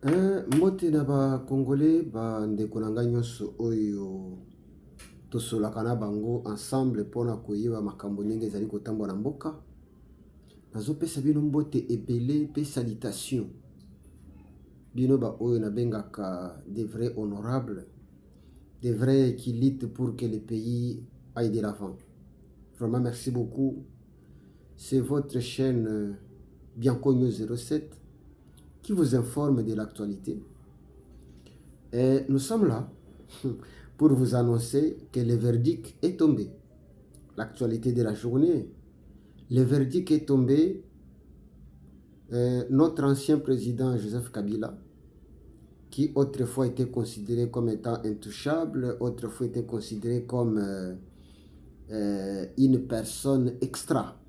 Mbote na ba Congolais ba ndeko na ngai nyonso oyo tosolaka na bango ensemble mpona koyeba makambo ndenge ezali kotambola na mboka. Nazopesa bino mbote ebele pe salutation. Bino ba oyo nabengaka des vrais honorables, des vrais qui luttent pour que le pays aille de l'avant. Vraiment merci beaucoup. C'est votre chaîne Bianco News 07 qui vous informe de l'actualité. Et nous sommes là pour vous annoncer que le verdict est tombé. L'actualité de la journée, le verdict est tombé. Notre ancien président Joseph Kabila, qui autrefois était considéré comme étant intouchable, autrefois était considéré comme une personne extra.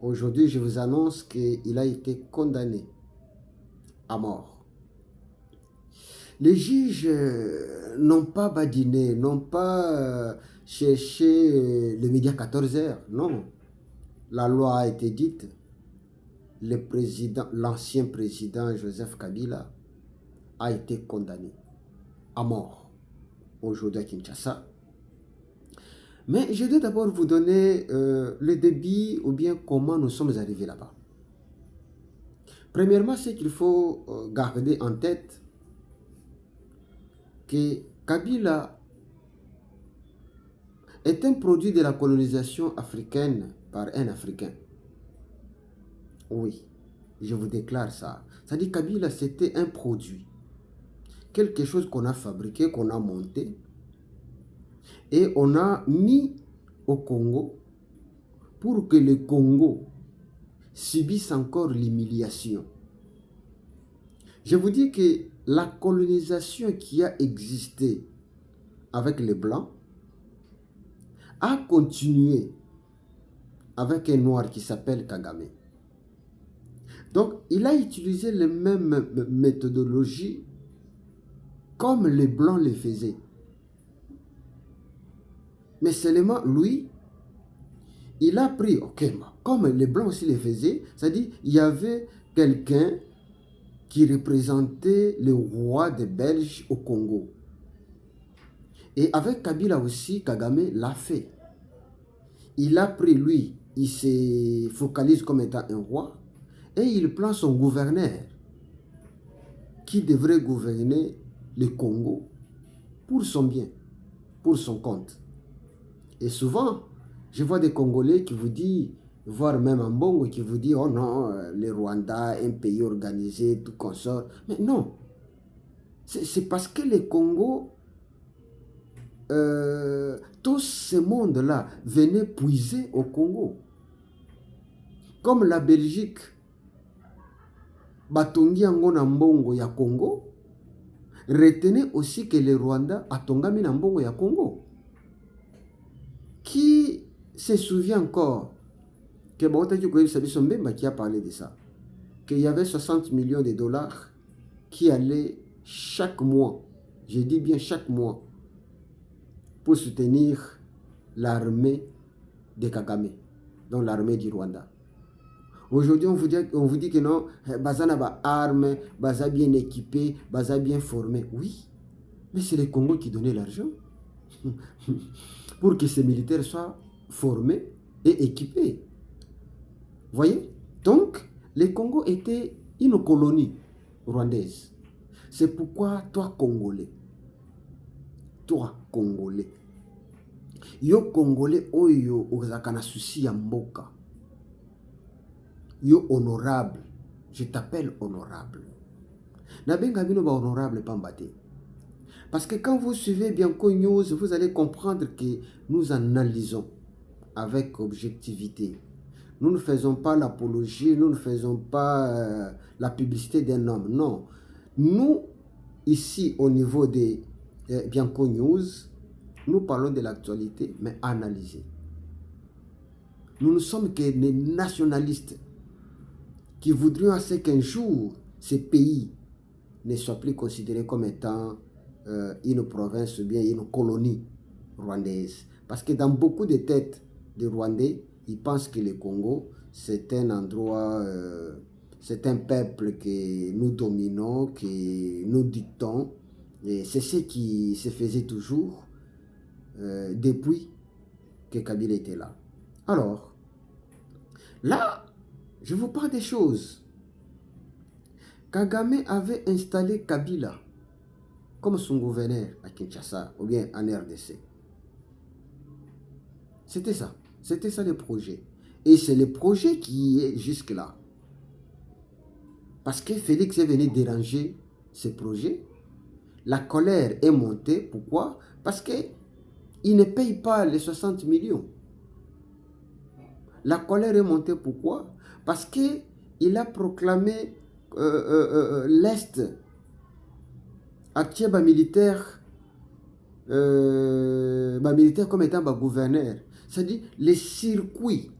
Aujourd'hui, je vous annonce qu'il a été condamné à mort. Les juges n'ont pas badiné, n'ont pas cherché le média 14h, non. La loi a été dite. L'ancien président Joseph Kabila a été condamné à mort aujourd'hui à Kinshasa. Mais je dois d'abord vous donner le débit ou bien comment nous sommes arrivés là-bas. Premièrement, c'est qu'il faut garder en tête que Kabila est un produit de la colonisation africaine par un Africain. Oui, je vous déclare ça. C'est-à-dire que Kabila, c'était un produit. Quelque chose qu'on a fabriqué, qu'on a monté, et on a mis au Congo pour que le Congo subisse encore l'humiliation. Je vous dis que la colonisation qui a existé avec les Blancs a continué avec un Noir qui s'appelle Kagame. Donc, il a utilisé les mêmes méthodologies comme les Blancs les faisaient. Mais seulement lui, il a pris, ok, comme les Blancs aussi les faisaient, c'est-à-dire il y avait quelqu'un qui représentait le roi des Belges au Congo. Et avec Kabila aussi, Kagame l'a fait. Il a pris lui, il se focalise comme étant un roi, et il prend son gouverneur qui devrait gouverner le Congo pour son bien, pour son compte. Et souvent, je vois des Congolais qui vous disent, voire même en Bongo, qui vous disent, oh non, le Rwanda, un pays organisé, tout consort. Mais non, c'est parce que le Congo, tout ce monde-là venait puiser au Congo. Comme la Belgique, Batongi yango na mbongo ya Congo, retenez aussi que le Rwanda a tongami na mbongo ya Congo. Qui se souvient encore que qui a parlé de ça, qu'il y avait 60 millions de dollars qui allaient chaque mois, je dis bien chaque mois, pour soutenir l'armée de Kagame, donc l'armée du Rwanda. Aujourd'hui, on vous dit que non, Baza n'a pas armes, Baza bien équipé, Baza bien formé. Oui, mais c'est le Congo qui donnait l'argent pour que ces militaires soient formés et équipés. Voyez? Donc, le Congo était une colonie rwandaise. C'est pourquoi toi, Congolais, yo Congolais, oyo ozakana souci ya mboka, yo honorable, je t'appelle honorable. Nabenga bino ba honorable pambate. Parce que quand vous suivez Bianco News, vous allez comprendre que nous analysons avec objectivité. Nous ne faisons pas l'apologie, nous ne faisons pas la publicité d'un homme. Non. Nous, ici, au niveau de Bianco News, nous parlons de l'actualité, mais analysée. Nous ne sommes que des nationalistes qui voudrions à ce qu'un jour, ces pays ne soient plus considérés comme étant une province ou bien une colonie rwandaise. Parce que dans beaucoup de têtes de Rwandais, ils pensent que le Congo, c'est un endroit c'est un peuple que nous dominons, que nous dictons. Et c'est ce qui se faisait toujours depuis que Kabila était là. Alors, là, je vous parle des choses. Kagame avait installé Kabila comme son gouverneur à Kinshasa ou bien en RDC. C'était ça. C'était ça le projet. Et c'est le projet qui est jusque-là. Parce que Félix est venu déranger ce projet. La colère est montée. Pourquoi? Parce qu'il ne paye pas les 60 millions. La colère est montée. Pourquoi? Parce qu'il a proclamé l'Est actuel militaire, militaire comme étant gouverneur. C'est-à-dire les circuits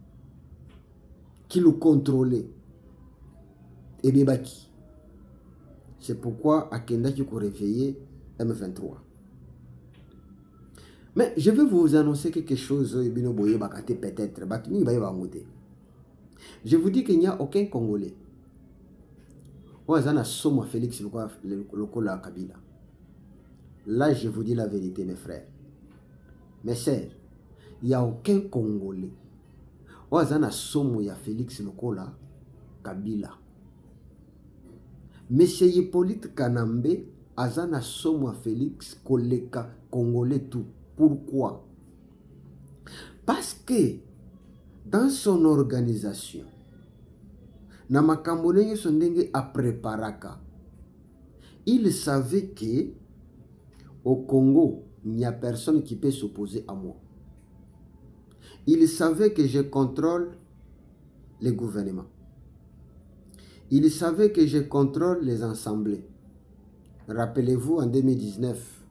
qui le contrôlaient. Et bien baki. C'est pourquoi Akenda qui a réveillé M23. Mais je vais vous annoncer quelque chose, peut-être. Je vous dis qu'il n'y a aucun Congolais. Félix Lokola Kabila. Là, je vous dis la vérité, mes frères. Mes sœurs, il n'y a aucun Congolais. Ouazana Somo ya Félix Lokola Kabila. Monsieur Hippolyte Kanambe, Azana Somo Félix Koleka Congolais tout. Pourquoi? Parce que dans son organisation, Namakambolenge Sondenge a préparé. Il savait que au Congo, il n'y a personne qui peut s'opposer à moi. Il savait que je contrôle le gouvernement. Il savait que je contrôle les assemblées. Rappelez-vous, en 2019,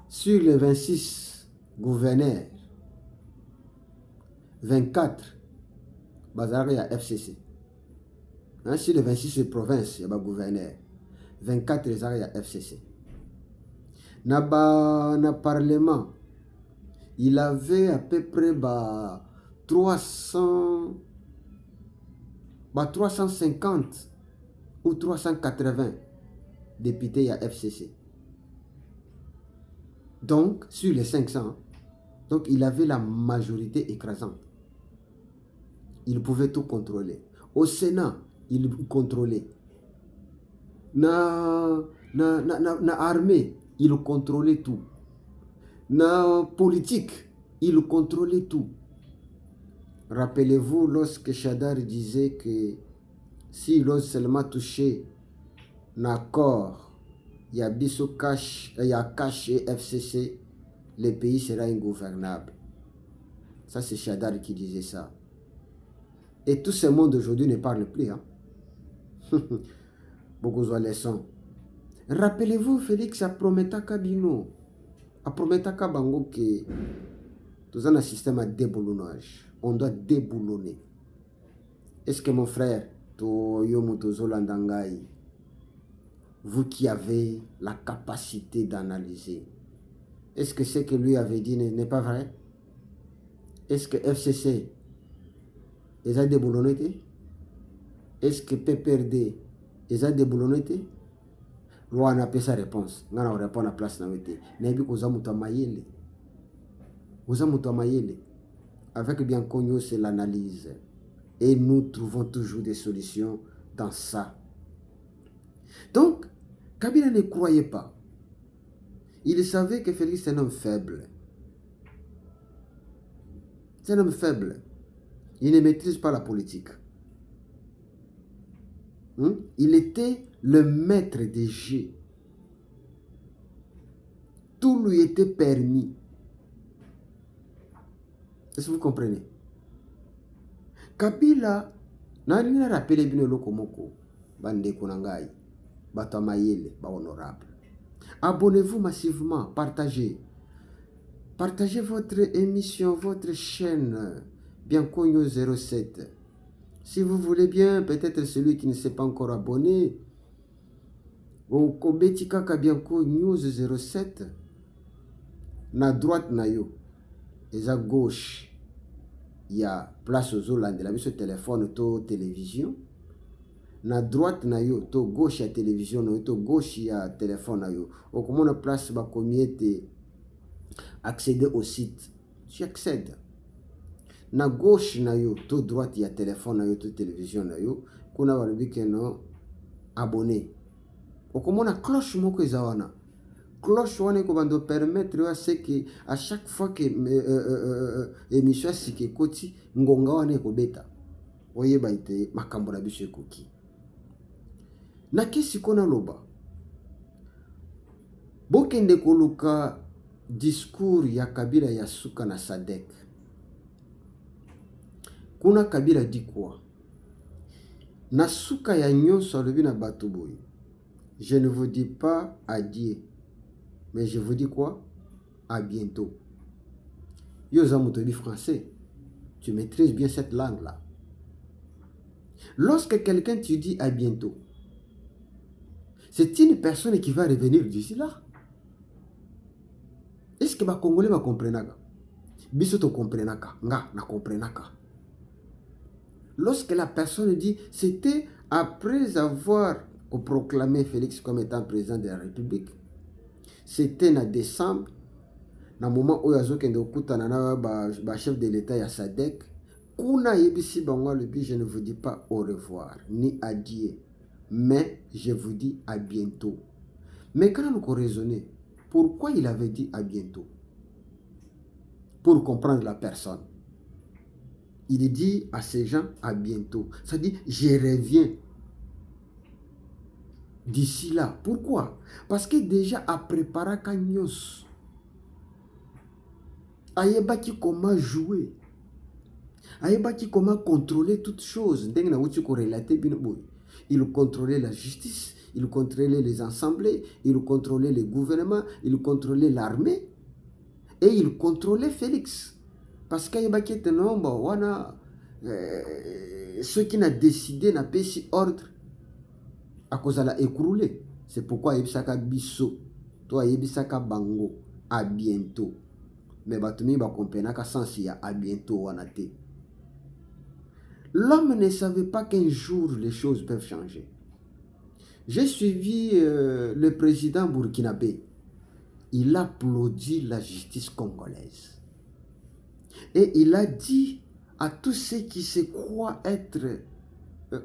sur les 26 gouverneurs, 24, il y a FCC. Sur les 26 provinces, il y a gouverneur. 24, il y a FCC. Dans le Parlement, il avait à peu près 350 ou 380 députés à FCC. Donc, sur les 500, donc il avait la majorité écrasante. Il pouvait tout contrôler. Au Sénat, il contrôlait. Dans l'armée, il contrôlait tout. Dans la politique, il contrôlait tout. Rappelez-vous lorsque Chadar disait que si l'on seulement touché l'accord, il y a Bissau cash, il y a cash et FCC, le pays sera ingouvernable. Ça, c'est Chadar qui disait ça. Et tout ce monde aujourd'hui ne parle plus. Hein? Beaucoup de leçons. Rappelez-vous, Félix a promis à Kabino, a promis à Kabango que nous avons un système de déboulonnage. On doit déboulonner. Est-ce que mon frère, vous qui avez la capacité d'analyser, est-ce que ce que lui avait dit n'est pas vrai? Est-ce que FCC les a déboulonnés? Est-ce que PPRD les a déboulonnés? Roi n'a pas sa réponse. On a répondu à la place. Avec bien connu, c'est l'analyse. Et nous trouvons toujours des solutions dans ça. Donc, Kabila ne croyait pas. Il savait que Félix est un homme faible. C'est un homme faible. Il ne maîtrise pas la politique. Il était le maître des jeux. Tout lui était permis. Est-ce que vous comprenez? Kabila, n'a rappelé bien le Komoko, bande Konangai, Batamayele, honorable. Abonnez-vous massivement, partagez. Partagez votre émission, votre chaîne, bien connu 07. Si vous voulez bien, peut-être celui qui ne s'est pas encore abonné, au Kobetika Kabianko News 07, na droite na yo, et à gauche, il y a place aux Hollande, la mise téléphone, to télévision. Na droite na yo, to gauche ya télévision, to gauche ya téléphone na yo. Au comment on place ba communauté accéder au site. Tu accèdes. Na gauche na yo, to droite ya téléphone na yo, to télévision na yo. Kuna walobi ke no abonné. Au comment on cloche moko ezawana. Cloche wane ko bando permettre à ce que à chaque fois que émission sike koti ngonga wane ko beta. Oye ba ite makambo na biso ekoki. Na kisi kona loba. Bokende koluka discours ya Kabila ya suka na Sadek. Kuna Kabila dit quoi? Na suka ya nyonso alobi na bato boye. Je ne vous dis pas adieu. Mais je vous dis quoi? À bientôt. Yo zamutobi français. Tu maîtrises bien cette langue-là. Lorsque quelqu'un te dit à bientôt, c'est une personne qui va revenir d'ici là. Est-ce que les Congolais va comprendre? Bisoto comprenaka, nga na comprenaka. Lorsque la personne dit, c'était après avoir proclamé Félix comme étant président de la République, c'était en décembre, na moment où yazo kende okutana na ba chef de l'État ya Sadek, kuna yebisi bango le je ne vous dis pas au revoir ni adieu, mais je vous dis à bientôt. Mais quand nous raisonner, pourquoi il avait dit à bientôt? Pour comprendre la personne. Il dit à ces gens à bientôt. Ça dit, je reviens d'ici là. Pourquoi? Parce que déjà à préparer Kanyos, ayebaki comment jouer, ayebaki comment contrôler toutes choses. Il contrôlait la justice, il contrôlait les assemblées, il contrôlait les gouvernements, il contrôlait l'armée et il contrôlait Félix. Parce qu'ayebaki était nombre, wana ceux qui n'a décidé n'a pas si ordre à cause de la écroulé. C'est pourquoi ayebisaka biso, toi ayebisaka bango à bientôt. Mais batumi ba comprenaka sens ya à bientôt wanate. L'homme ne savait pas qu'un jour les choses peuvent changer. J'ai suivi le président burkinabé. Il applaudit la justice congolaise. Et il a dit à tous ceux qui se croient être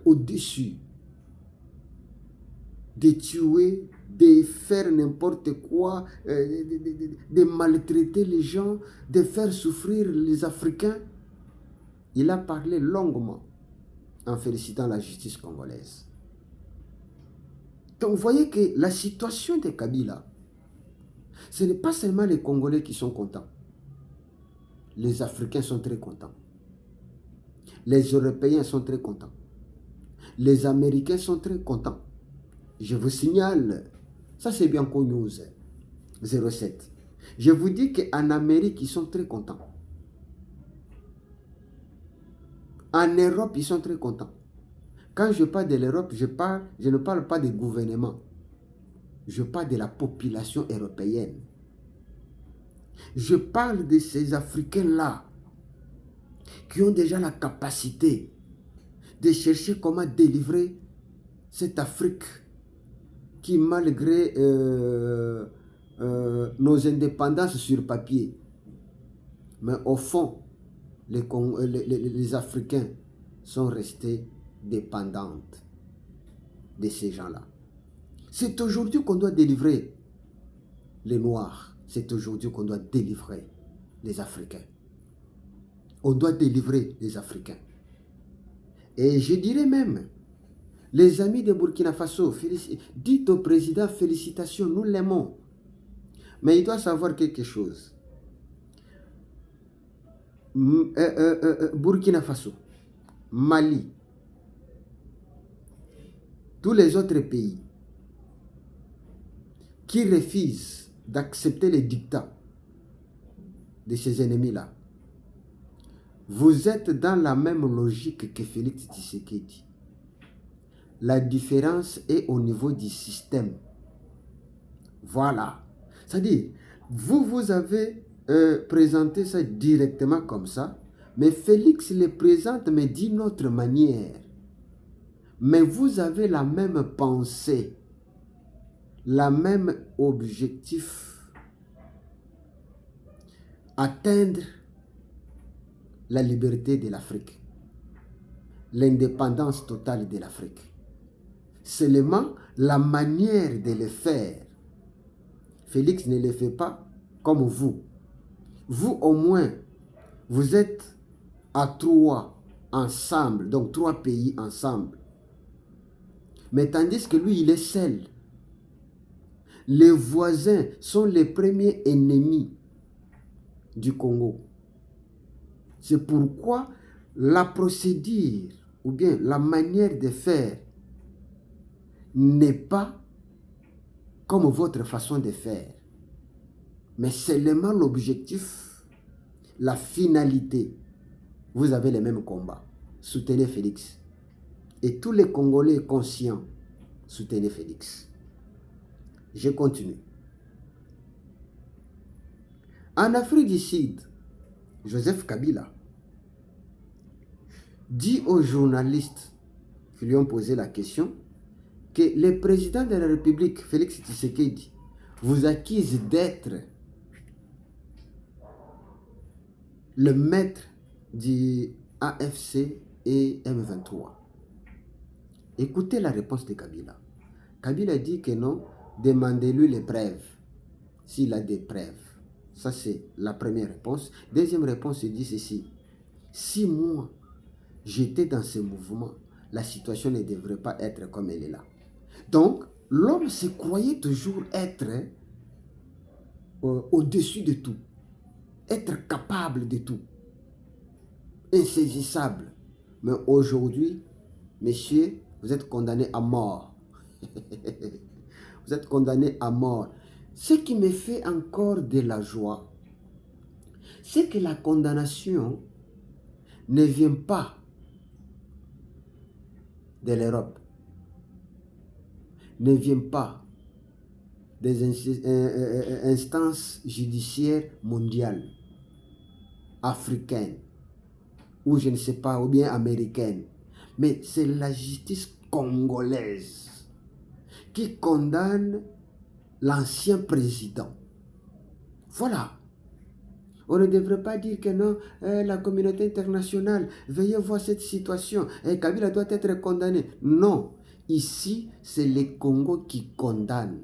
au-dessus de tuer, de faire n'importe quoi, de maltraiter les gens, de faire souffrir les Africains. Il a parlé longuement en félicitant la justice congolaise. Donc vous voyez que la situation de Kabila, ce n'est pas seulement les Congolais qui sont contents. Les Africains sont très contents. Les Européens sont très contents. Les Américains sont très contents. Je vous signale, ça c'est bien connu, News 07. Je vous dis qu'en Amérique, ils sont très contents. En Europe, ils sont très contents. Quand je parle de l'Europe, je ne parle pas des gouvernements. Je parle de la population européenne. Je parle de ces Africains-là qui ont déjà la capacité de chercher comment délivrer cette Afrique qui, malgré nos indépendances sur papier, mais au fond, les Africains sont restés dépendants de ces gens-là. C'est aujourd'hui qu'on doit délivrer les Noirs. C'est aujourd'hui qu'on doit délivrer les Africains. On doit délivrer les Africains. Et je dirais même, les amis de Burkina Faso, dites au président félicitations, nous l'aimons. Mais il doit savoir quelque chose. Burkina Faso, Mali, tous les autres pays qui refusent d'accepter les dictats de ces ennemis-là, vous êtes dans la même logique que Félix Tshisekedi. La différence est au niveau du système. Voilà. C'est-à-dire, vous avez présenté ça directement comme ça, Mais Félix les présente, mais d'une autre manière. Mais vous avez la même pensée, la même objectif. Atteindre la liberté de l'Afrique, l'indépendance totale de l'Afrique. Seulement, la manière de le faire, Félix ne le fait pas comme vous. Vous, au moins, vous êtes à 3 ensemble, donc 3 pays ensemble. Mais tandis que lui, il est seul. Les voisins sont les premiers ennemis du Congo. C'est pourquoi la procédure ou bien la manière de faire n'est pas comme votre façon de faire, mais seulement l'objectif, la finalité. Vous avez les mêmes combats. Soutenez Félix. Et tous les Congolais conscients, soutenez Félix. Je continue. En Afrique du Sud, Joseph Kabila dit aux journalistes qui lui ont posé la question que le président de la République, Félix Tshisekedi, vous accuse d'être le maître du AFC et M23. Écoutez la réponse de Kabila. Kabila dit que non, demandez-lui les preuves, s'il a des preuves. Ça, c'est la première réponse. Deuxième réponse, il dit ceci. Si moi, j'étais dans ce mouvement, la situation ne devrait pas être comme elle est là. Donc, l'homme se croyait toujours être au-dessus de tout, être capable de tout, insaisissable. Mais aujourd'hui, messieurs, vous êtes condamnés à mort. Vous êtes condamnés à mort. Ce qui me fait encore de la joie, c'est que la condamnation ne vient pas de l'Europe, ne vient pas des instances judiciaires mondiales, africaines, ou je ne sais pas, ou bien américaines, mais c'est la justice congolaise qui condamne l'ancien président. Voilà. On ne devrait pas dire que non, la communauté internationale, veuillez voir cette situation, Kabila doit être condamné. Non, ici, c'est le Congo qui condamne.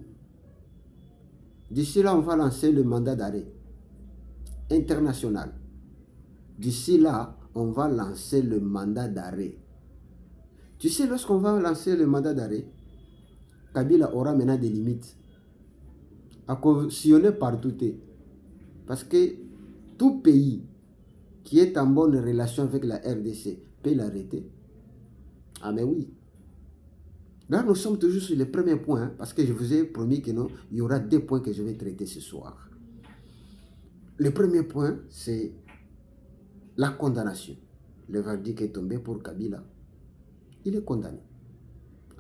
D'ici là, on va lancer le mandat d'arrêt international. D'ici là, on va lancer le mandat d'arrêt. Tu sais, lorsqu'on va lancer le mandat d'arrêt, Kabila aura maintenant des limites à cautionner partout. Parce que tout pays qui est en bonne relation avec la RDC peut l'arrêter. Ah mais oui. Là, nous sommes toujours sur le premier point, parce que je vous ai promis que non, il y aura 2 points que je vais traiter ce soir. Le premier point, c'est la condamnation. Le verdict est tombé pour Kabila. Il est condamné.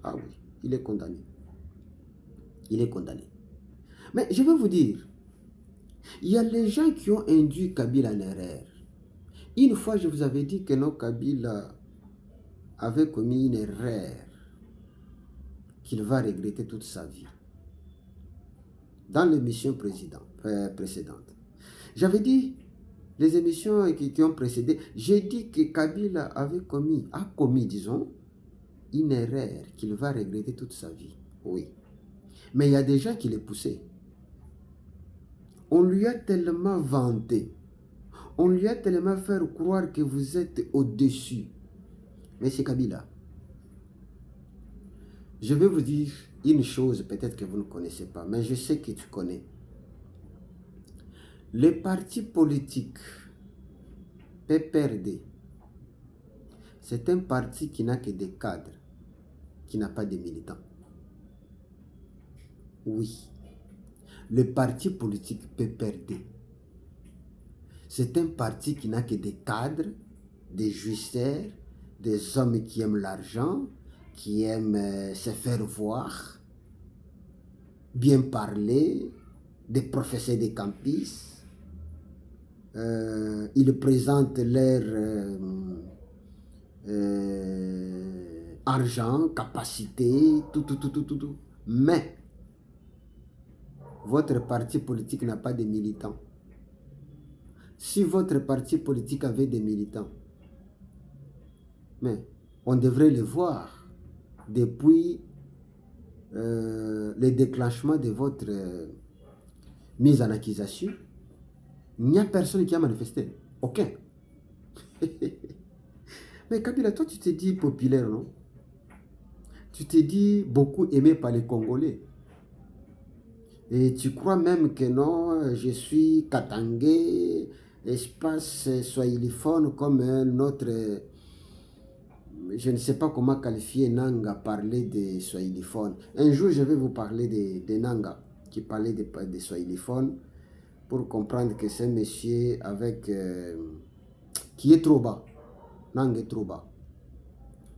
Ah oui, il est condamné. Il est condamné. Mais je vais vous dire, il y a les gens qui ont induit Kabila en erreur. Une fois, je vous avais dit que non, Kabila avait commis une erreur qu'il va regretter toute sa vie. Dans l'émission précédente. J'avais dit, les émissions qui ont précédé, j'ai dit que Kabila a commis, disons, une erreur qu'il va regretter toute sa vie. Oui. Mais il y a des gens qui les poussaient. On lui a tellement vanté. On lui a tellement fait croire que vous êtes au-dessus. Mais c'est Kabila. Je vais vous dire une chose, peut-être que vous ne connaissez pas, mais je sais que tu connais. Les partis politiques PPRD, c'est un parti qui n'a que des cadres, qui n'a pas de militants. Oui. Le parti politique PPRD, c'est un parti qui n'a que des cadres, des jouisseurs, des hommes qui aiment l'argent, qui aiment se faire voir, bien parler, des professeurs de campus. ils présentent leur argent, capacité, tout. Mais votre parti politique n'a pas de militants. Si votre parti politique avait des militants, mais on devrait le voir depuis le déclenchement de votre mise en accusation. Il n'y a personne qui a manifesté. Aucun. Mais Kabila, toi tu te dis populaire, non? Tu te dis beaucoup aimé par les Congolais. Et tu crois même que non, je suis katangé, espace swahiliphone comme un autre. Je ne sais pas comment qualifier Nanga, parler de swahiliphone. Un jour, je vais vous parler de Nanga, qui parlait de swahiliphone, pour comprendre que c'est un monsieur avec, qui est trop bas. Nanga est trop bas.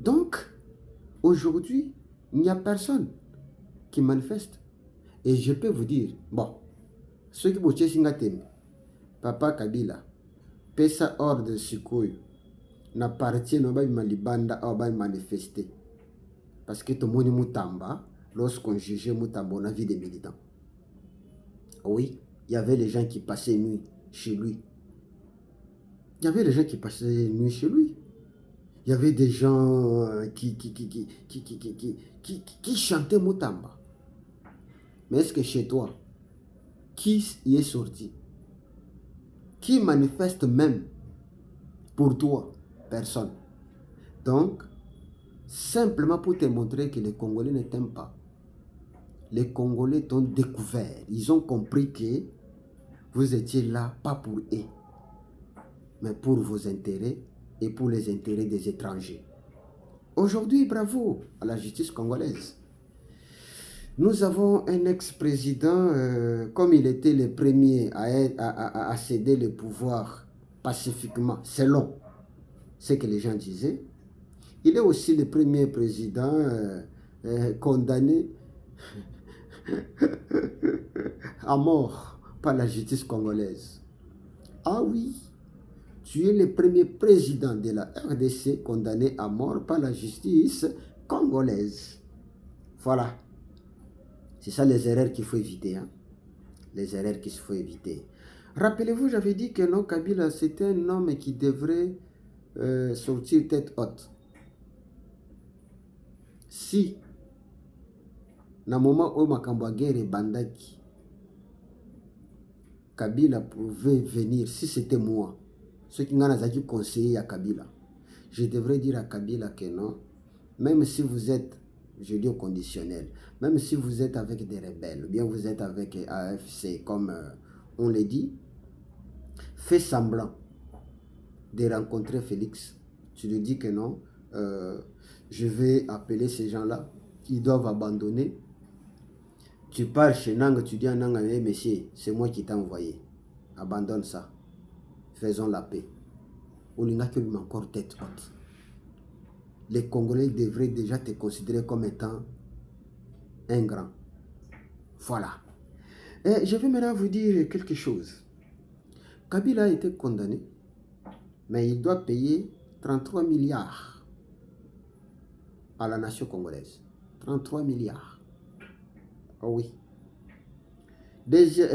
Donc, aujourd'hui, il n'y a personne qui manifeste. Et je peux vous dire, bon, ceux qui bossent Singatem, Papa Kabila, pesa ordre Sikoyo, n'appartient pas à Malibanda à manifester. Parce que tout le monde Moutamba, lorsqu'on jugeait Moutamba, on a vu des militants. Oui, il y avait les gens qui passaient nuit chez lui. Il y avait des gens qui passaient nuit chez lui. Il y avait des gens qui chantaient Moutamba. Mais est-ce que chez toi, qui y est sorti? Qui manifeste même pour toi? Personne. Donc, simplement pour te montrer que les Congolais ne t'aiment pas. Les Congolais t'ont découvert. Ils ont compris que vous étiez là, pas pour eux, mais pour vos intérêts et pour les intérêts des étrangers. Aujourd'hui, bravo à la justice congolaise. Nous avons un ex-président, comme il était le premier à céder le pouvoir pacifiquement, selon ce que les gens disaient. Il est aussi le premier président condamné à mort par la justice congolaise. Ah oui, tu es le premier président de la RDC condamné à mort par la justice congolaise. Voilà. C'est ça les erreurs qu'il faut éviter. Hein? Les erreurs qu'il faut éviter. Rappelez-vous, j'avais dit que non, Kabila, c'était un homme qui devrait sortir tête haute. Si, dans le moment où Makambo guerre et Bandaki, Kabila pouvait venir, si c'était moi, ceux qui m'ont conseillé à Kabila, je devrais dire à Kabila que non, même si vous êtes, je dis au conditionnel, même si vous êtes avec des rebelles, ou bien vous êtes avec AFC, comme on le dit, fais semblant de rencontrer Félix. Tu lui dis que non, je vais appeler ces gens-là, ils doivent abandonner. Tu pars chez Nanga, tu dis à Nanga, hey, monsieur, c'est moi qui t'ai envoyé. Abandonne ça. Faisons la paix. Olinga qui lui encore tête haute. Les Congolais devraient déjà te considérer comme étant un grand. Voilà. Et je vais maintenant vous dire quelque chose. Kabila a été condamné, mais il doit payer 33 milliards à la nation congolaise. 33 milliards. Oh oui. Déjà,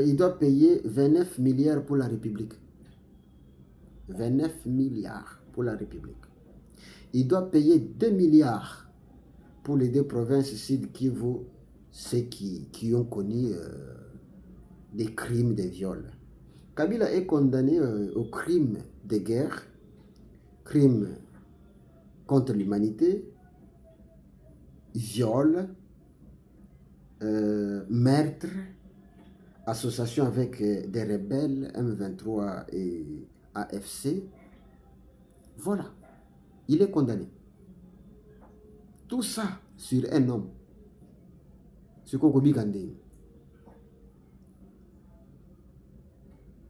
il doit payer 29 milliards pour la République. 29 milliards pour la République. Il doit payer 2 milliards pour les deux provinces Sud Kivu, ceux qui ont connu des crimes de viol. Kabila est condamné aux crimes de guerre, crimes contre l'humanité, viol, meurtre, association avec des rebelles M23 et AFC. Voilà, il est condamné. Tout ça sur un homme. C'est Kokobi Kande.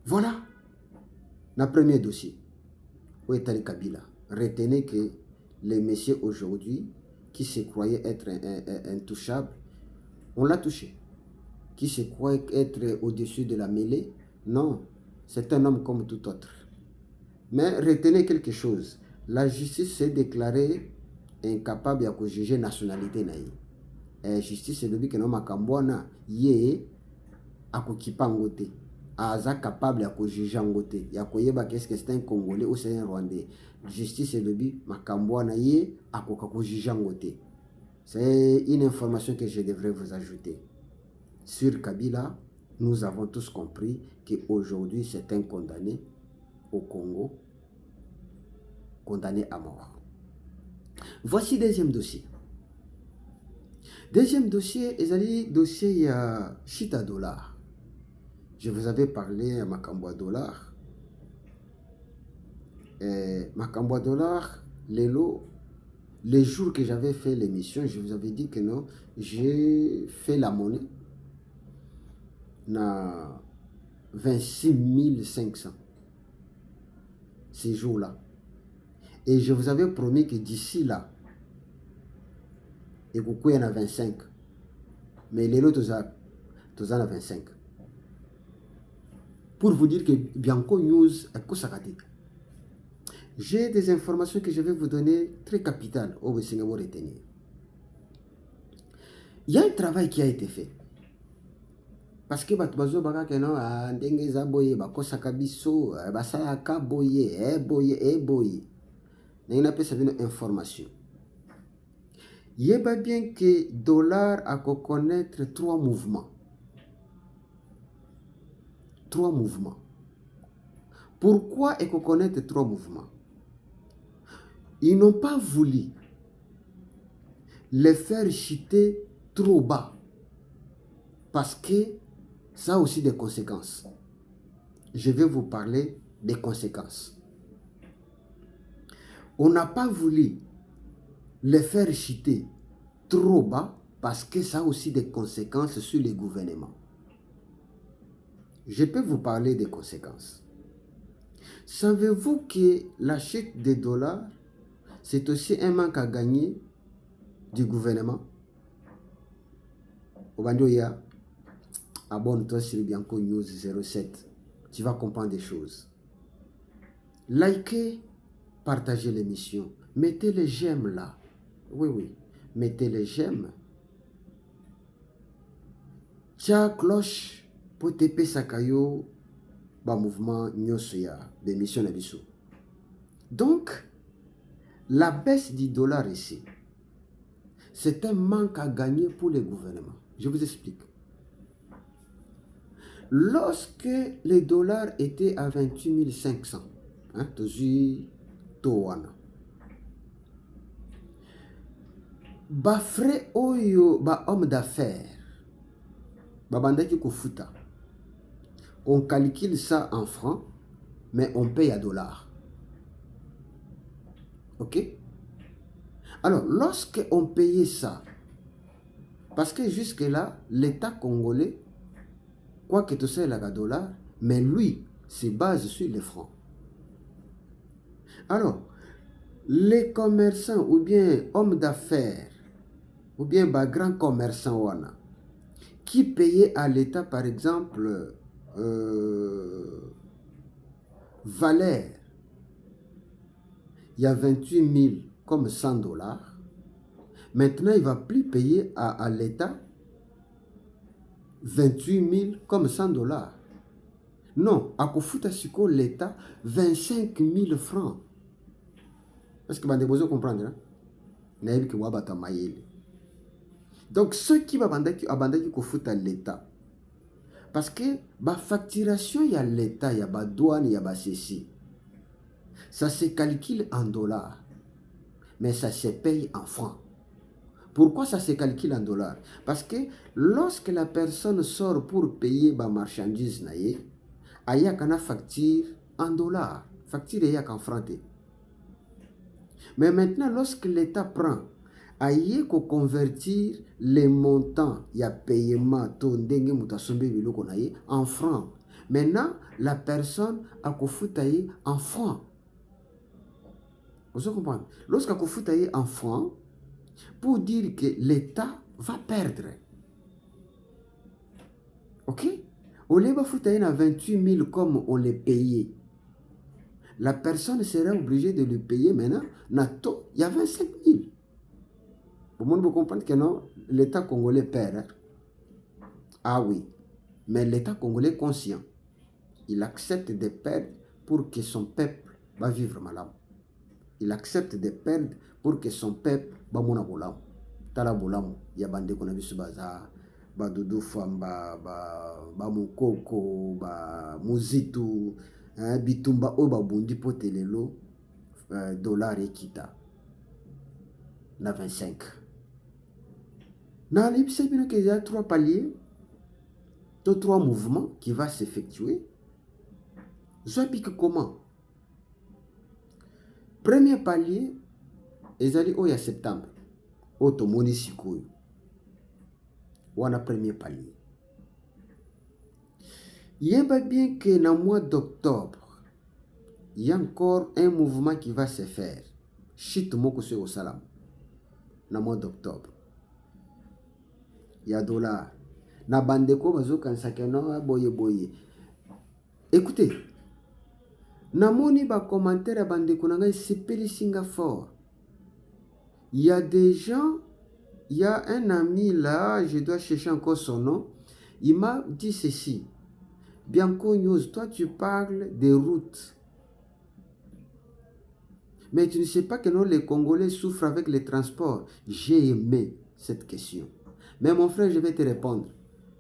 Voilà le premier dossier. Où est allé Kabila? Retenez que les messieurs aujourd'hui, qui se croyaient être intouchables, on l'a touché. Qui se croyaient être au-dessus de la mêlée, non. C'est un homme comme tout autre. Mais retenez quelque chose. La justice s'est déclarée incapable de juger la nationalité. La justice est dit que nous makambwana ye akokipa ngote. Aza capable de juger ngote. Ya koyeba qu'est-ce que c'est un Congolais ou c'est un Rwandais. Justice est dit makambwana ye akoka juger ngote. C'est une information que je devrais vous ajouter. Sur Kabila, nous avons tous compris qu'aujourd'hui c'est un condamné au Congo, condamné à mort. Voici deuxième dossier. Deuxième dossier, le dossier il y a Chita Dollar. Je vous avais parlé à Makambo Dollar. Makambo Dollar, les jours que j'avais fait l'émission, je vous avais dit que non, j'ai fait la monnaie na 26 500 ces jours-là. Et je vous avais promis que d'ici là, et il y en a 25. Mais les autres, tous en a 25. Pour vous dire que Bianco News est Kosakati. J'ai des informations que je vais vous donner très capitales au Singapore retenir. Il y a un travail qui a été fait. Parce que Batbazo Bakakeno a Ndengeza Boye, Bakosakabiso, Basaka Boye, Boye. Il y a une information. Il y a bien que dollar a connaître trois mouvements. Trois mouvements. Pourquoi est-ce qu'on connaît trois mouvements? Ils n'ont pas voulu les faire chuter trop bas. Parce que ça a aussi des conséquences. Je vais vous parler des conséquences. On n'a pas voulu les faire chuter trop bas parce que ça a aussi des conséquences sur les gouvernements. Je peux vous parler des conséquences. Savez-vous que la chute des dollars, c'est aussi un manque à gagner du gouvernement? Obandoya, abonne-toi sur Bianco News 07. Tu vas comprendre des choses. Likez, partagez l'émission. Mettez les j'aime là. Oui. Mettez les j'aime. Tia cloche pour TP Sakayo. Ba mouvement Nyosoya d'émission Nabiso. Donc, la baisse du dollar ici, c'est un manque à gagner pour les gouvernements. Je vous explique. Lorsque les dollars étaient à 28 500, ba frais oyo ba homme d'affaires, ba bandaki kofuta. On calcule ça en francs, mais on paye à dollars. Ok? Alors, lorsqu'on payait ça, parce que jusque-là, l'État congolais, quoi que tu sais, la dollar, mais lui, se base sur les francs. Alors, les commerçants, ou bien hommes d'affaires, ou bien grands commerçants, qui payaient à l'État, par exemple, valeur, il y a 28 000 comme 100 dollars. Maintenant, il ne va plus payer à l'État 28 000 comme 100 dollars. Non, à Kofuta Siko, l'État, 25 000 francs. Parce que vous devez comprendre. Donc, ceux qui vont abandonner Kofuta l'État, parce que la facturation, il y a l'État, il y a la douane, il y a la ceci. Ça se calcule en dollars, mais ça se paye en francs. Pourquoi ça se calcule en dollars? Parce que lorsque la personne sort pour payer la marchandise, il y a une facture en dollars. Facture il y a en francs. Mais maintenant, lorsque l'État prend, il y a convertir les montants, il y a paiement, en francs. Maintenant, la personne a kofutaye en francs. Vous comprenez? Lorsqu'on kofutaye en francs, pour dire que l'État va perdre. Ok? Au lieu de à 28 000 comme on les payait, la personne serait obligée de le payer maintenant. Il y a 25 000. Pour moi, vous comprenez que non, l'État congolais perd. Hein? Ah oui, mais l'État congolais est conscient. Il accepte de perdre pour que son peuple va vivre malade. Il accepte de perdre pour que son peuple va mona bolam. Tala bolam, ya bande kona bisu baza, ba Doudou Famba, ba Mukoko, ba Muzitu, bitumba o ba bundi potelelo, dollar ekita na 25. Dans l'épisode, il y a 3 paliers, 3 mouvements qui vont s'effectuer. Soit pique comment? Premier palier, ils allaient au septembre. Auto monisiko. Ou en premier palier. Il y a bien que dans le mois d'octobre, il y a encore un mouvement qui va se faire. Chit moko se au salam. Dans le mois d'octobre. Il y a $. Na bandeko bazo kansake no boye boye. Écoutez. Namoni ba commentaire bandeko nanga sepeli singa fort. Il y a des gens, il y a un ami là, je dois chercher encore son nom. Il m'a dit ceci. Bianco News, toi tu parles des routes. Mais tu ne sais pas que non, les Congolais souffrent avec les transports. J'ai aimé cette question. Mais mon frère, je vais te répondre.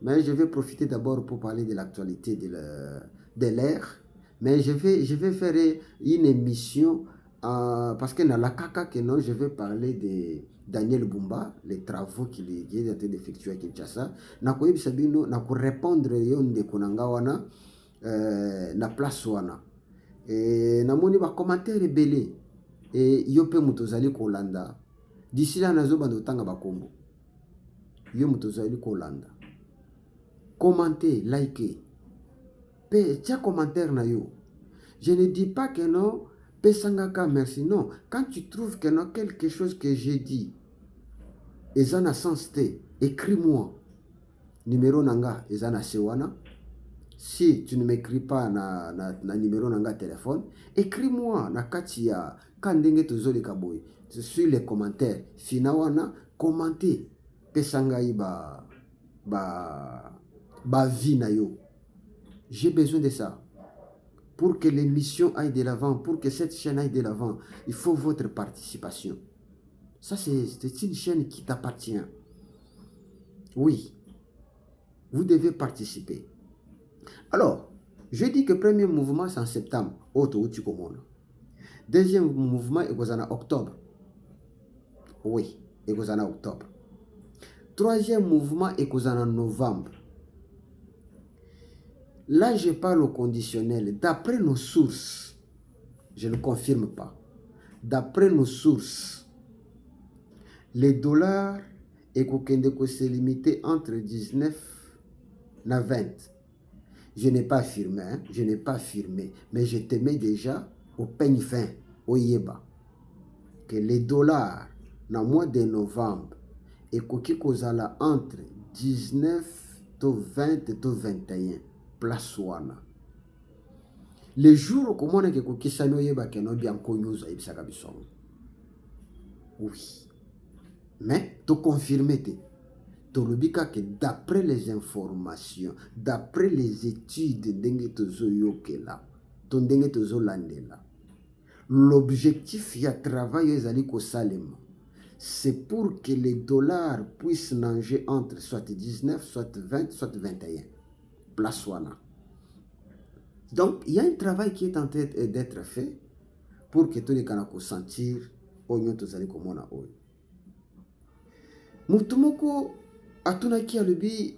Mais je vais profiter d'abord pour parler de l'actualité de l'air. Mais je vais faire une émission parce que dans la caca que non, je vais parler de Daniel Bumba, les travaux qu'il est en train d'effectuer à Kinshasa. Nakoyebi sabino na ko répondre yonde konanga wana na place wana. Et namoni ba commentaire belé et yo pe mutozali kolanda. D'ici là nazo bando tanga bakombo. Yo mutozali kolanda. Commentez, likez. Tiens commentaire na yo. Je ne dis pas que non, pesangaka merci. Non, quand tu trouves que non quelque chose que j'ai dit, ezana sens te, écris-moi. Numéro nanga ezana sewana. Si tu ne m'écris pas na numéro nanga téléphone, écris-moi na katia kandenge tozoli kaboy. Sur les commentaires, finawana commentez. Pesangai ba vie na yo. J'ai besoin de ça. Pour que l'émission aille de l'avant, pour que cette chaîne aille de l'avant, il faut votre participation. Ça, c'est une chaîne qui t'appartient. Oui. Vous devez participer. Alors, je dis que le premier mouvement, c'est en septembre. Deuxième mouvement, c'est en octobre. Oui, c'est en octobre. Troisième mouvement, c'est en novembre. Là, je parle au conditionnel. D'après nos sources, je ne confirme pas. D'après nos sources, les dollars et Kokendeko s'est limité entre 19 et 20. Je n'ai pas affirmé, hein? Je n'ai pas affirmé, mais je t'aimais déjà au peigne fin, au Yeba, que les dollars, dans le mois de novembre, et Kokikozala entre 19 et 20 et 21. Place wana. Les jours comment on est que kisano yeba que no bien connu ça ibisa kabisongo. Oui. Mais to confirmer te. To lobika que d'après les informations, d'après les études ndenge tozo yokela, to ndenge tozo landela. L'objectif ya travail ezali ko salema. C'est pour que les dollars puissent nager entre soit 19, soit 20, soit 21. Place wana. Donc, il y a un travail qui est en train d'être fait pour que tous les Kanako sentir oignon tozali komona oyo. Mutumoko atunaki alobi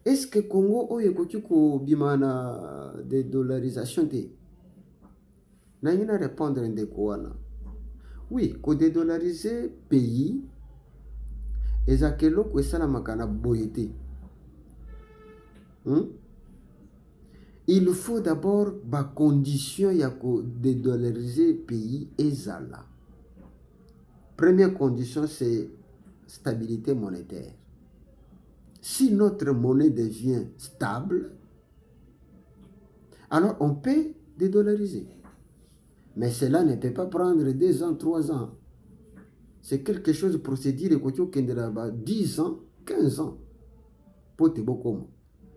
est-ce que Congo oyo ekoki kobima na dédollarisation te? Na ngina répondre ndeko wana. Oui, ko dédollariser pays ezakelo ko esalamaka na boye te. Il faut d'abord la condition de dédollariser le pays ezala. Première condition, c'est stabilité monétaire. Si notre monnaie devient stable, Alors, on peut dédollariser. Mais cela ne peut pas prendre 2 ans, 3 ans. C'est quelque chose de procédure et là-bas 10 ans, 15 ans. Pour te beaucoup.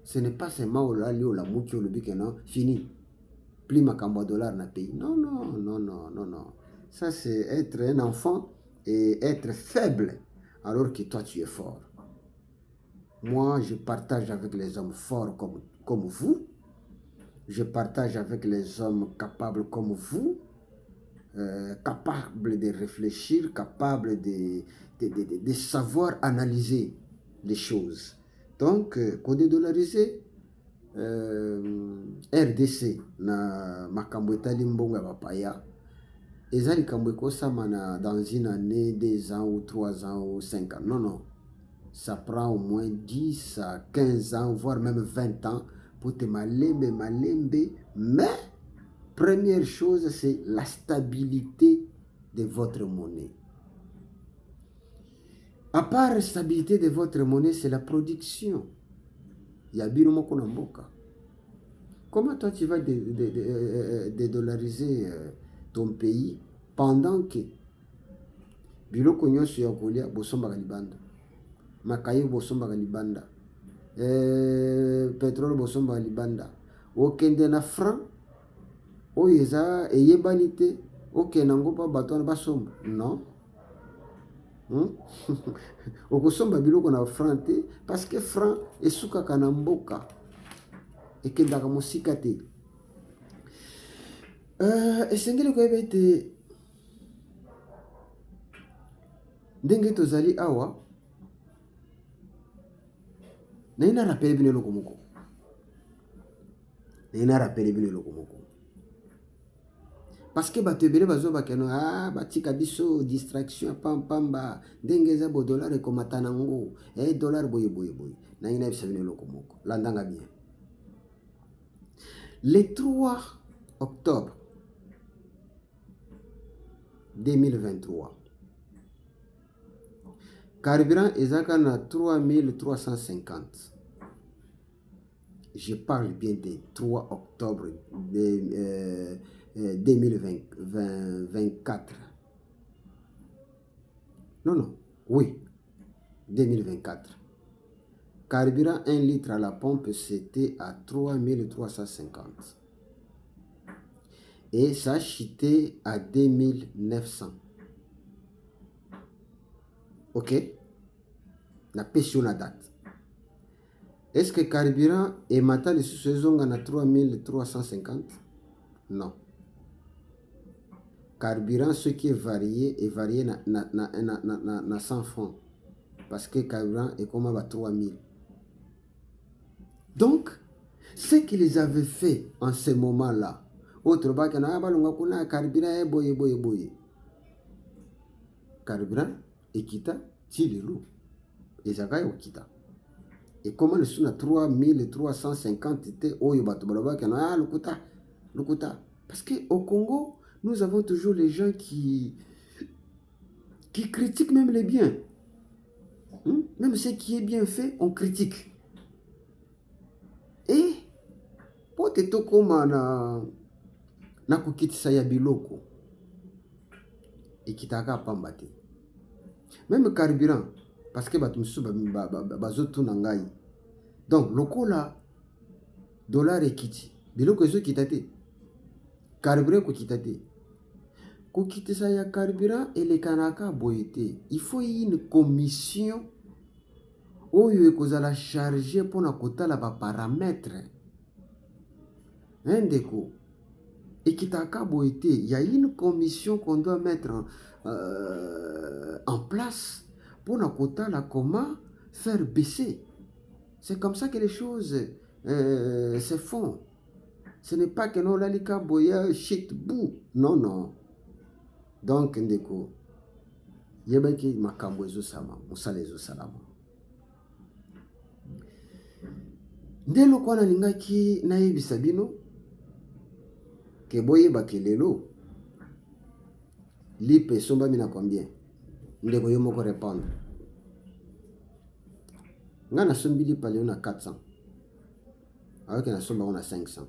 Ce n'est pas seulement au lali ou la mouki ou le bique, non, fini. Plus ma cambo dollar na pays. Non, non, non, non, non, non. Ça, c'est être un enfant et être faible alors que toi, tu es fort. Moi, je partage avec les hommes forts comme vous. Je partage avec les hommes capables comme vous. Capables de réfléchir, capables de savoir analyser les choses. Donc, code dollarisé, RDC na makambo etali mbongo ya bapaya ezali kambo ekosama na dans une année 2 ans ou 3 ans ou 5 ans. Non, non. Ça prend au moins 10 à 15 ans, voire même 20 ans pour te malembe. Mais première chose, c'est la stabilité de votre monnaie. À part la stabilité de votre monnaie, c'est la production. Il y a Biromoko Namboka. Comment toi tu vas dédollariser ton pays pendant que Biloko Nyonso ya kolia bosomba libanda, makayi bosomba libanda, pétrole bosomba libanda, okende na franc oyo eza eyebani te okenda ngo pa bato wana basomba non. Okosomba biloko na franc te parce que franc esukaka na mboka ekendaka mosika te. Esengeli koyeba ete ndenge tozali awa naina rapele bino eloko moko, parce que bato ebele bazobaka no batika biso distraction pamba ndenge eza bo dollar ekomata nango dollar boye naina bisa bino eloko moko, landanga bien. Le 3 octobre 2023, carburant ezaka na 3350. Je parle bien de 3 octobre 2024. Non, oui, 2024. Carburant 1 litre à la pompe, c'était à 3350. Et ça a chuté à 2900. Ok? La pêche la date. Est-ce que carburant est matin de saison à 3350? Non. Carburant, ce qui est varié na 100 francs. Parce que carburant est comme à 3000. Donc, ce qu'ils avaient fait en ce moment-là, autre part, carburant boye. Carburant, ekita, tilelo. Et ça gagne au kita. Et comment le sous 3350 était au Yobatobaloba qui a Lukuta. Parce qu'au Congo, nous avons toujours les gens qui critiquent même les biens. Même ce qui est bien fait, on critique. Et pour te tokoma na kukitisa ya biloko ekitaka pambate. Même carburant, parce que batumsu bazotu nangai. Donc lokola dollar ekiti biloko ezo kitate carburant ko kitate ko kitisa ya carburant elekanaka boyete. Il faut une commission oyo ekozala chargé pour na kotala ba paramètres ndeko ekitaka boyete. Il y a une commission qu'on doit mettre en place pour na kotala comment faire baisser. C'est comme ça que les choses se font. Ce n'est pas que non lalika boya shit bou. Non. Donc ndeko yebaki makambo ezo sama musala ezo salama. Ndelo kwa na lingaki na yebisa bino ke boye bakelelo lipe somba mina combien ndeko yo moko répondre nga na sombi lipa leo na 400 avec na somba on a 500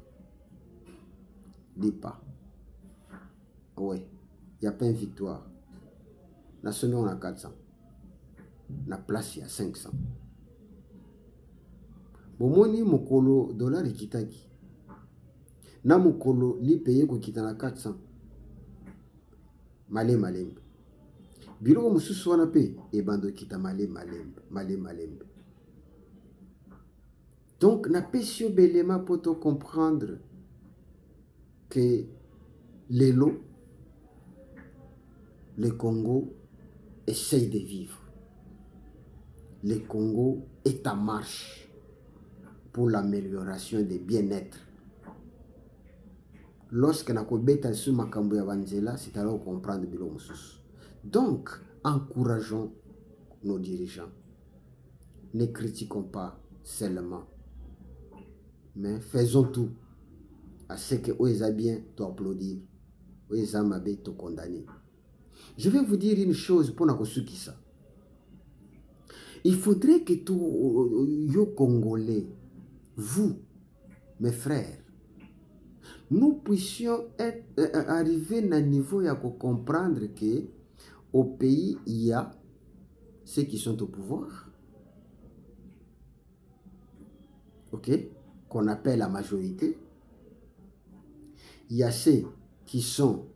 Dis pas. Oui, il n'y a pas une victoire. La semaine, on a 400. La place, il y a 500. Bomoni mokolo dollar ekitaki. Na mokolo li paye ko kitana 400. Malembe. Biloko mosusu wana pe ebando kita malembe. Donc na pesio belema poto comprendre que lelo le Congo essaye de vivre. Le Congo est en marche pour l'amélioration des bien-être. Lorsque na kobeta sur makambo ya banzela, c'est alors comprendre biloko mosusu. Donc, encourageons nos dirigeants. Ne critiquons pas seulement, mais faisons tout à ce que Oeza bien t'applaudir, Oeza mabe te condamner. Je vais vous dire une chose pour Nakosukisa. Il faudrait que tous les Congolais, vous, mes frères, nous puissions arriver à un niveau de comprendre que au pays, il y a ceux qui sont au pouvoir, ok, qu'on appelle la majorité. Il y a ceux qui sont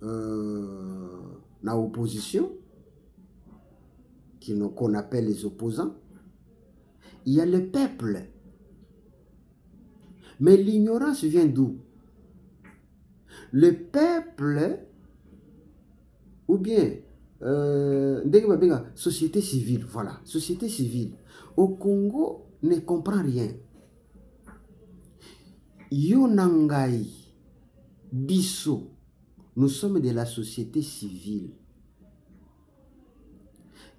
dans l'opposition, qu'on appelle les opposants. Il y a le peuple. Mais l'ignorance vient d'où? Le peuple, ou bien, société civile, voilà, société civile, au Congo ne comprend rien. Yonangai, Bisso, nous sommes de la société civile.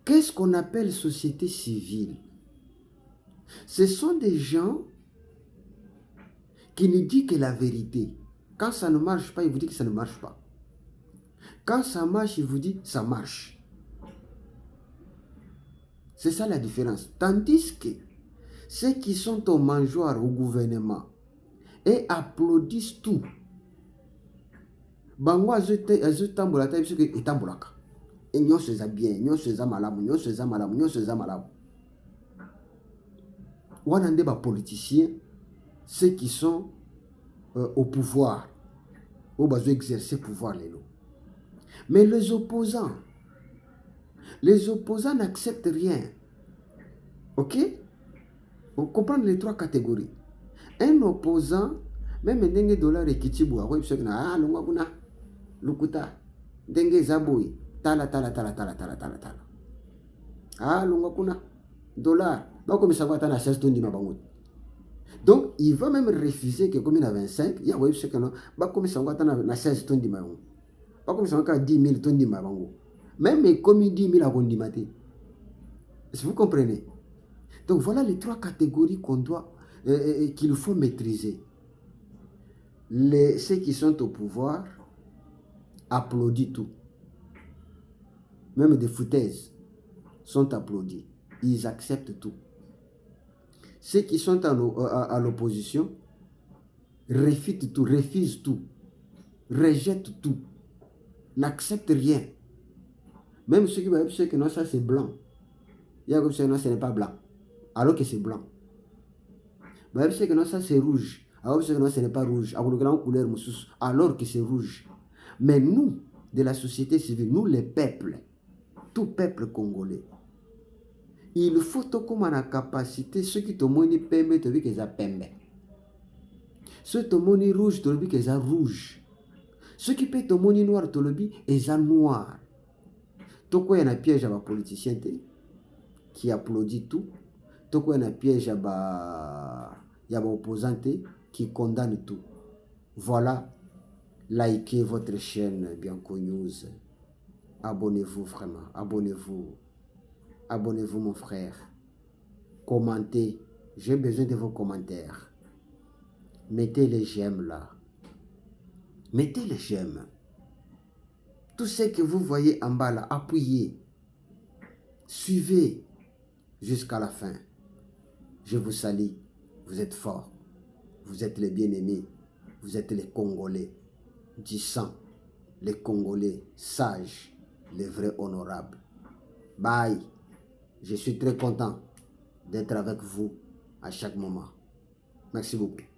Qu'est-ce qu'on appelle société civile? Ce sont des gens qui ne disent que la vérité. Quand ça ne marche pas, ils vous disent que ça ne marche pas. Quand ça marche, ils vous disent que ça marche. C'est ça la différence. Tandis que ceux qui sont au mangeoire, au gouvernement, et applaudissent tout. Bango azotambola ta biso ke etambolaka. Et nyonso eza bien, nyonso eza malamu, nyonso eza malamu, nyonso eza malamu. Wana nde ba politiciens, ceux qui sont au pouvoir, ou bazo exercer pouvoir lelo. Mais les opposants n'acceptent rien. Ok? Vous comprenez les trois catégories. Un opposant, même ndenge dollar ekitibu, akoy biso na longa kuna lukuta ndenge zaboy tala. Longa kuna dollar, bako misangwa tana 16 tondi mabango. Donc, il va même refuser que comme il a 25, il y a oui, c'est que non, bako misangwa tana na 16 tondi mabango. Bako misangwa 10 000 tondi mabango. Même comme il 10 000 à kondimate. Est-ce que vous comprenez? Donc, voilà les trois catégories qu'on doit qu'il faut maîtriser. Ceux qui sont au pouvoir applaudissent tout. Même des foutaises sont applaudis. Ils acceptent tout. Ceux qui sont à l'opposition refutent tout, refusent tout, rejettent tout, n'acceptent rien. Même ceux qui vont dire que non, ça c'est blanc. Il y a comme ça, non, ce n'est pas blanc. Alors que c'est blanc. Ils vont dire que non, ça c'est rouge. Alors que non, ce n'est pas rouge. Alors que c'est rouge. Mais nous, de la société civile, nous les peuples, tout peuple congolais, il faut comme la capacité, ceux qui te montrent pembe, te disent qu'ils ont pembe. Ceux qui te montrent rouge, te disent qu'ils ont rouge. Ceux qui peuvent te montrent noir, te disent qu'ils ont noir. Toko y a un piège à la politicien qui applaudit tout. Toko y a un piège à l'opposant qui condamne tout. Voilà, likez votre chaîne Bianco News. Abonnez-vous vraiment, abonnez-vous. Abonnez-vous mon frère. Commentez. J'ai besoin de vos commentaires. Mettez les j'aime là. Mettez les j'aime. Tout ce que vous voyez en bas là, appuyez. Suivez jusqu'à la fin. Je vous salue. Vous êtes forts. Vous êtes les bien-aimés. Vous êtes les Congolais du sang, les Congolais sages, les vrais honorables. Bye. Je suis très content d'être avec vous à chaque moment. Merci beaucoup.